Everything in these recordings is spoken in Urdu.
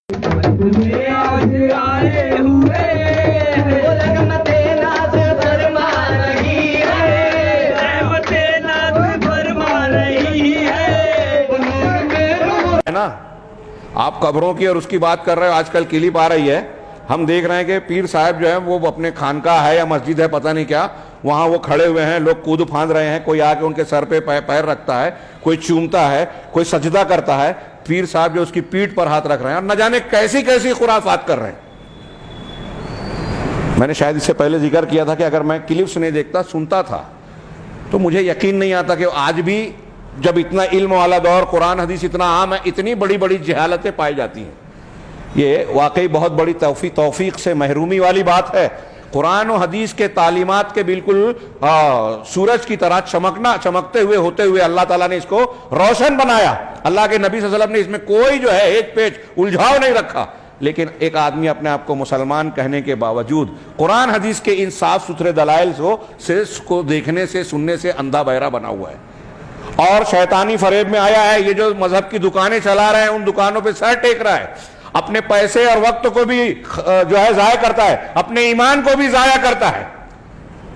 نا آپ قبروں کی اور اس کی بات کر رہے ہو، آج کل کلپ آ رہی ہے، ہم دیکھ رہے ہیں کہ پیر صاحب جو ہے وہ اپنے خانقاہ ہے یا مسجد ہے پتہ نہیں کیا، وہاں وہ کھڑے ہوئے ہیں، لوگ کود پھاند رہے ہیں، کوئی آ کے ان کے سر پہ پیر رکھتا ہے، کوئی چومتا ہے، کوئی سجدہ کرتا ہے، پیر صاحب جو اس کی پیٹھ پر ہاتھ رکھ رہے ہیں اور نہ جانے کیسی کیسی خرافات کر رہے ہیں۔ میں نے شاید اس سے پہلے ذکر کیا تھا کہ اگر میں کلپس نہیں دیکھتا، سنتا تھا، تو مجھے یقین نہیں آتا کہ آج بھی جب اتنا علم والا دور، قرآن حدیث اتنا عام ہے، اتنی بڑی بڑی جہالتیں پائی جاتی ہیں۔ یہ واقعی بہت بڑی توفیق سے محرومی والی بات ہے۔ قرآن و حدیث کے تعلیمات کے بالکل سورج کی طرح چمکتے ہوئے ہوتے ہوئے اللہ تعالیٰ نے اس کو روشن بنایا۔ اللہ کے نبی صلی اللہ علیہ وسلم نے اس میں کوئی جو ہے ایک پیچ الجھاؤ نہیں رکھا، لیکن ایک آدمی اپنے آپ کو مسلمان کہنے کے باوجود قرآن حدیث کے ان صاف ستھرے دلائل سے کو دیکھنے سے سننے سے اندھا بہرا بنا ہوا ہے، اور شیطانی فریب میں آیا ہے۔ یہ جو مذہب کی دکانیں چلا رہے ہیں، ان دکانوں پہ سر ٹیک رہا ہے، اپنے پیسے اور وقت کو بھی جو ہے ضائع کرتا ہے، اپنے ایمان کو بھی ضائع کرتا ہے۔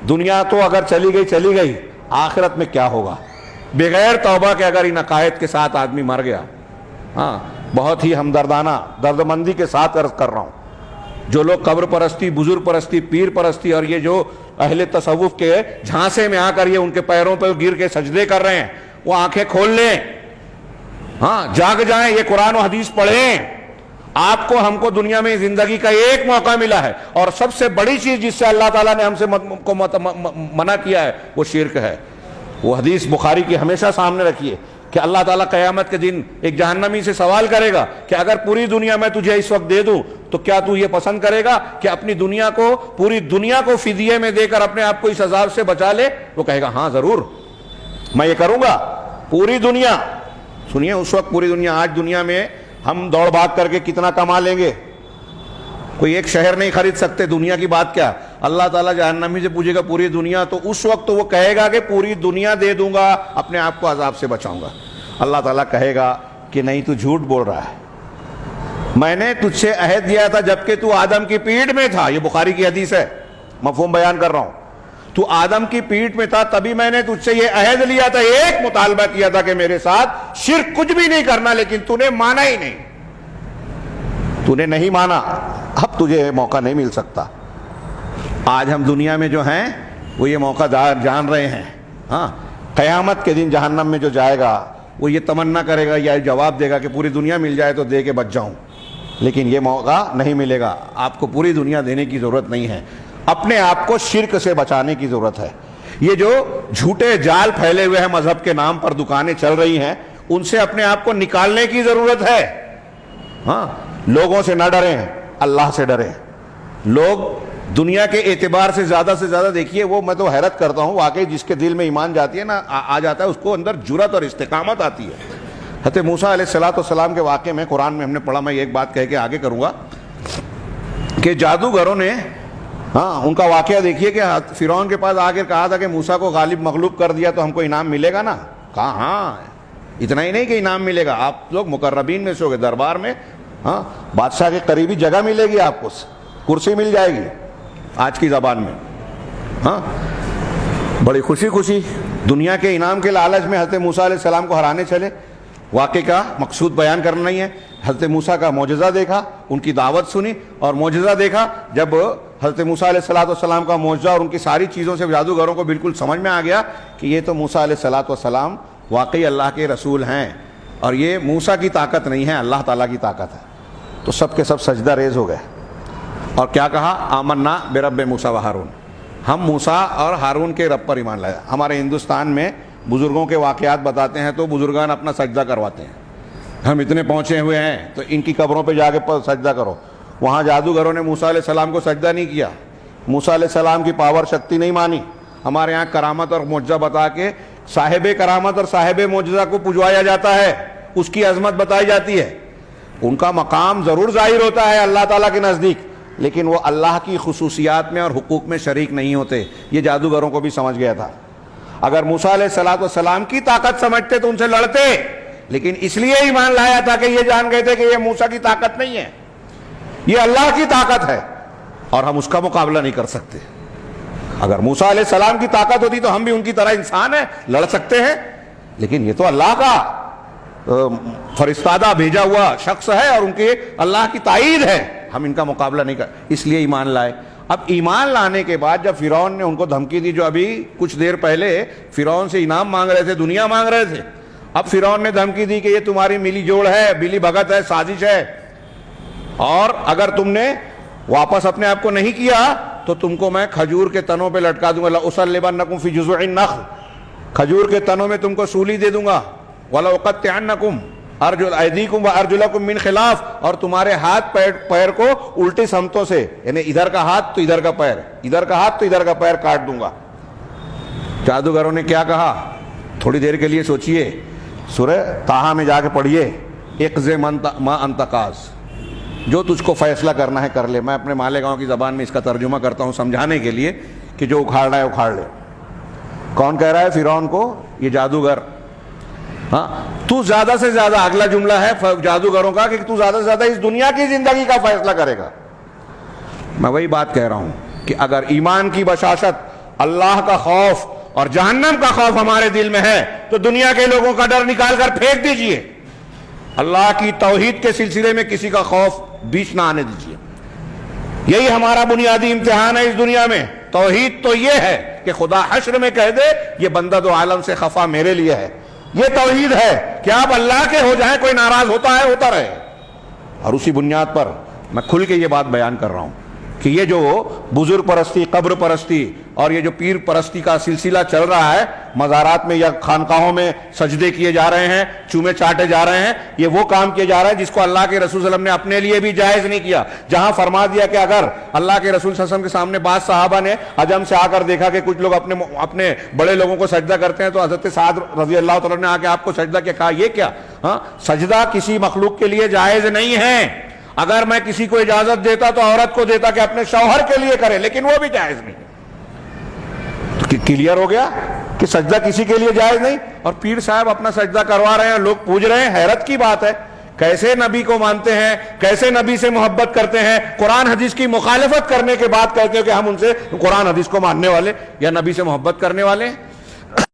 دنیا تو اگر چلی گئی، آخرت میں کیا ہوگا؟ بغیر توبہ کے اگر ان عقائد کے ساتھ آدمی مر گیا، بہت ہی ہمدردانہ دردمندی کے ساتھ عرض کر رہا ہوں، جو لوگ قبر پرستی، بزرگ پرستی، پیر پرستی اور یہ جو اہل تصوف کے جھانسے میں آ کر یہ ان کے پیروں پہ گر کے سجدے کر رہے ہیں، وہ آنکھیں کھول لیں، جاگ جائیں، یہ قرآن و حدیث پڑھیں۔ آپ کو ہم کو دنیا میں زندگی کا ایک موقع ملا ہے، اور سب سے بڑی چیز جس سے اللہ تعالیٰ نے ہم سے منع کیا ہے وہ شرک ہے۔ وہ حدیث بخاری کی ہمیشہ سامنے رکھیے کہ اللہ تعالیٰ قیامت کے دن ایک جہنمی سے سوال کرے گا کہ اگر پوری دنیا میں تجھے اس وقت دے دوں تو کیا تو یہ پسند کرے گا کہ اپنی دنیا کو، پوری دنیا کو فدیے میں دے کر اپنے آپ کو اس عذاب سے بچا لے؟ وہ کہے گا ہاں ضرور میں یہ کروں گا۔ پوری دنیا، سنیے، اس وقت پوری دنیا، آج دنیا میں ہم دوڑ بھاگ کر کے کتنا کما لیں گے، کوئی ایک شہر نہیں خرید سکتے، دنیا کی بات کیا۔ اللہ تعالیٰ جہنمی سے پوچھے گا پوری دنیا، تو اس وقت تو وہ کہے گا کہ پوری دنیا دے دوں گا، اپنے آپ کو عذاب سے بچاؤں گا۔ اللہ تعالیٰ کہے گا کہ نہیں، تو جھوٹ بول رہا ہے، میں نے تجھ سے عہد دیا تھا جبکہ تو آدم کی پیٹھ میں تھا۔ یہ بخاری کی حدیث ہے، مفہوم بیان کر رہا ہوں۔ تو آدم کی پیٹھ میں تھا، تبھی میں نے تجھ سے یہ عہد لیا تھا، ایک مطالبہ کیا تھا کہ میرے ساتھ شرک کچھ بھی نہیں کرنا، لیکن تو نے مانا ہی نہیں، تو نے نہیں مانا، اب تجھے موقع نہیں مل سکتا۔ آج ہم دنیا میں جو ہیں وہ یہ موقع جان رہے ہیں۔ قیامت کے دن جہنم میں جو جائے گا وہ یہ تمنا کرے گا یا جواب دے گا کہ پوری دنیا مل جائے تو دے کے بچ جاؤں، لیکن یہ موقع نہیں ملے گا۔ آپ کو پوری دنیا دینے کی ضرورت نہیں ہے، اپنے آپ کو شرک سے بچانے کی ضرورت ہے۔ یہ جو جھوٹے جال پھیلے ہوئے ہیں مذہب کے نام پر، دکانیں چل رہی ہیں، ان سے اپنے آپ کو نکالنے کی ضرورت ہے۔ لوگوں سے نہ ڈریں، اللہ سے ڈریں۔ لوگ دنیا کے اعتبار سے زیادہ دیکھیے، وہ میں تو حیرت کرتا ہوں واقعی، جس کے دل میں ایمان جاتی ہے نا، آ جاتا ہے، اس کو اندر جرأت اور استقامت آتی ہے۔ حضرت موسیٰ علیہ السلام کے واقعے میں قرآن میں ہم نے پڑھا، میں ایک بات کہہ کے آگے کروں گا، کہ جادوگروں نے ان کا واقعہ دیکھیے کہ فرعون کے پاس آ کے کہا تھا کہ موسیٰ کو غالب مغلوب کر دیا تو ہم کو انعام ملے گا نا۔ کہا ہاں، اتنا ہی نہیں کہ انعام ملے گا، آپ لوگ مقربین میں سے ہوگے، دربار میں بادشاہ کے قریبی جگہ ملے گی، آپ کو کرسی مل جائے گی، آج کی زبان میں۔ بڑی خوشی دنیا کے انعام کے لالچ میں حضرت موسیٰ علیہ السلام کو ہرانے چلے۔ واقعے کا مقصود بیان کرنا نہیں ہے۔ حضرت موسیٰ کا معجزہ دیکھا، ان کی دعوت سنی، اور معجزہ دیکھا جب حضرت موسیٰ علیہ السلام کا معجزہ اور ان کی ساری چیزوں سے جادوگروں کو بالکل سمجھ میں آ گیا کہ یہ تو موسیٰ علیہ السلام واقعی اللہ کے رسول ہیں، اور یہ موسیٰ کی طاقت نہیں ہے، اللہ تعالیٰ کی طاقت ہے۔ تو سب کے سب سجدہ ریز ہو گئے، اور کیا کہا؟ آمنا برب موسیٰ و ہارون، ہم موسیٰ اور ہارون کے رب پر ایمان لائے۔ ہمارے ہندوستان میں بزرگوں کے واقعات بتاتے ہیں تو بزرگان اپنا سجدہ کرواتے ہیں، ہم اتنے پہنچے ہوئے ہیں تو ان کی قبروں پہ جا کے سجدہ کرو۔ وہاں جادوگروں نے موسیٰ علیہ السلام کو سجدہ نہیں کیا، موسیٰ علیہ السلام کی پاور شکتی نہیں مانی۔ ہمارے یہاں کرامت اور معجزہ بتا کے صاحب کرامت اور صاحب معجزہ کو پجوایا جاتا ہے، اس کی عظمت بتائی جاتی ہے، ان کا مقام ضرور ظاہر ہوتا ہے اللہ تعالیٰ کے نزدیک، لیکن وہ اللہ کی خصوصیات میں اور حقوق میں شریک نہیں ہوتے۔ یہ جادوگروں کو بھی سمجھ گیا تھا۔ اگر موسیٰ علیہ السلام کی طاقت سمجھتے تو ان سے لڑتے، لیکن اس لیے ایمان لایا تھا کہ یہ جان گئے تھے کہ یہ موسیٰ کی طاقت نہیں ہے، یہ اللہ کی طاقت ہے اور ہم اس کا مقابلہ نہیں کر سکتے۔ اگر موسیٰ علیہ السلام کی طاقت ہوتی تو ہم بھی ان کی طرح انسان ہیں، لڑ سکتے ہیں، لیکن یہ تو اللہ کا فرستادہ بھیجا ہوا شخص ہے اور ان کے اللہ کی تائید ہے، ہم ان کا مقابلہ نہیں کر، اس لیے ایمان لائے۔ اب ایمان لانے کے بعد جب فرعون نے ان کو دھمکی دی، جو ابھی کچھ دیر پہلے فرعون سے انعام مانگ رہے تھے، دنیا مانگ رہے تھے، اب فرعون نے دھمکی دی کہ یہ تمہاری ملی جوڑ ہے، ملی بھگت ہے، سازش ہے، اور اگر تم نے واپس اپنے آپ کو نہیں کیا تو تم کو میں کھجور کے تنوں پہ لٹکا دوں گا، لأصلبنکم فی جذوع النخل، کھجور کے تنوں میں تم کو سولی دے دوں گا، وَلَأُقَطِّعَنَّكُمْ أَيْدِيكُمْ وَأَرْجُلَكُمْ مِنْ خِلَافٍ، اور تمہارے ہاتھ پیر کو الٹی سمتوں سے، یعنی ادھر کا ہاتھ تو ادھر کا پیر، ادھر کا ہاتھ تو ادھر کا پیر کاٹ دوں گا۔ جادوگروں نے کیا کہا؟ تھوڑی دیر کے لیے سوچئے، سورہ طٰہٰ میں جا کے پڑھیے، اقضِ ما انت قاض، جو تجھ کو فیصلہ کرنا ہے کر لے۔ میں اپنے مالیگاؤں کی زبان میں اس کا ترجمہ کرتا ہوں سمجھانے کے لیے کہ جو اکھاڑ رہا ہے اکھاڑ لے۔ کون کہہ رہا ہے فرعون کو؟ یہ جادوگر۔ ہاں، تو زیادہ سے زیادہ، اگلا جملہ ہے جادوگروں کا کہ تو زیادہ سے زیادہ اس دنیا کی زندگی کا فیصلہ کرے گا۔ میں وہی بات کہہ رہا ہوں کہ اگر ایمان کی بشاشت، اللہ کا خوف اور جہنم کا خوف ہمارے دل میں ہے تو دنیا کے لوگوں کا ڈر نکال کر پھینک دیجئے، اللہ کی توحید کے سلسلے میں کسی کا خوف بیچ نہ آنے دیجئے۔ یہی ہمارا بنیادی امتحان ہے اس دنیا میں۔ توحید تو یہ ہے کہ خدا حشر میں کہہ دے یہ بندہ دو عالم سے خفا میرے لیے ہے، یہ توحید ہے کہ آپ اللہ کے ہو جائیں، کوئی ناراض ہوتا ہے ہوتا رہے۔ اور اسی بنیاد پر میں کھل کے یہ بات بیان کر رہا ہوں کہ یہ جو بزرگ پرستی، قبر پرستی اور یہ جو پیر پرستی کا سلسلہ چل رہا ہے، مزارات میں یا خانقاہوں میں سجدے کیے جا رہے ہیں، چومے چاٹے جا رہے ہیں، یہ وہ کام کیے جا رہا ہے جس کو اللہ کے رسول صلی اللہ علیہ وسلم نے اپنے لیے بھی جائز نہیں کیا۔ جہاں فرما دیا کہ اگر اللہ کے رسول صلی اللہ علیہ وسلم کے سامنے بعض صحابہ نے عجم سے آ کر دیکھا کہ کچھ لوگ اپنے بڑے لوگوں کو سجدہ کرتے ہیں تو حضرت سعد رضی اللہ تعالیٰ نے آ کے آپ کو سجدہ کیا کہا؟ یہ کیا؟ ہاں، سجدہ کسی مخلوق کے لیے جائز نہیں ہے۔ اگر میں کسی کو اجازت دیتا تو عورت کو دیتا کہ اپنے شوہر کے لیے کرے، لیکن وہ بھی جائز نہیں۔ کلیئر ہو گیا کہ سجدہ کسی کے لیے جائز نہیں، اور پیر صاحب اپنا سجدہ کروا رہے ہیں، لوگ پوچھ رہے ہیں۔ حیرت کی بات ہے، کیسے نبی کو مانتے ہیں، کیسے نبی سے محبت کرتے ہیں، قرآن حدیث کی مخالفت کرنے کے بعد کہتے ہیں کہ ہم ان سے قرآن حدیث کو ماننے والے یا نبی سے محبت کرنے والے ہیں۔